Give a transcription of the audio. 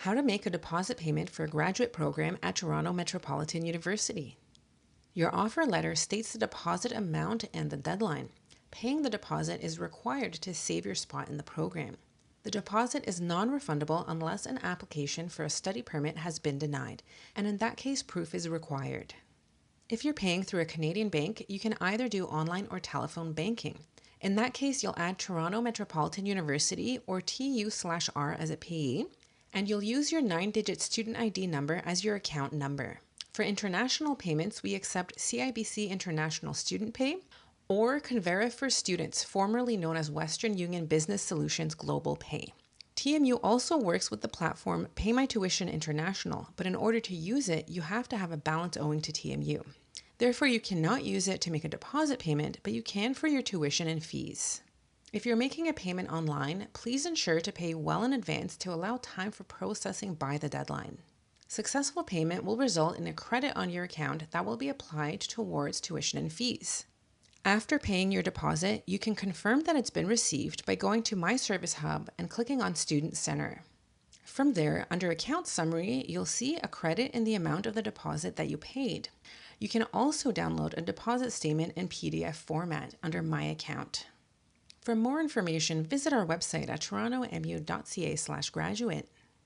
How to make a deposit payment for a graduate program at Toronto Metropolitan University. Your offer letter states the deposit amount and the deadline. Paying the deposit is required to save your spot in the program. The deposit is non-refundable unless an application for a study permit has been denied, and in that case, proof is required. If you're paying through a Canadian bank, you can either do online or telephone banking. In that case, you'll add Toronto Metropolitan University or TU/R as a payee, and you'll use your 9-digit student ID number as your account number. For international payments, we accept CIBC International Student Pay or Convera for Students, formerly known as Western Union Business Solutions Global Pay. TMU also works with the platform Pay My Tuition International, but in order to use it, you have to have a balance owing to TMU. Therefore, you cannot use it to make a deposit payment, but you can for your tuition and fees. If you're making a payment online, please ensure to pay well in advance to allow time for processing by the deadline. Successful payment will result in a credit on your account that will be applied towards tuition and fees. After paying your deposit, you can confirm that it's been received by going to My Service Hub and clicking on Student Center. From there, under Account Summary, you'll see a credit in the amount of the deposit that you paid. You can also download a deposit statement in PDF format under My Account. For more information, visit our website at torontomu.ca/graduate.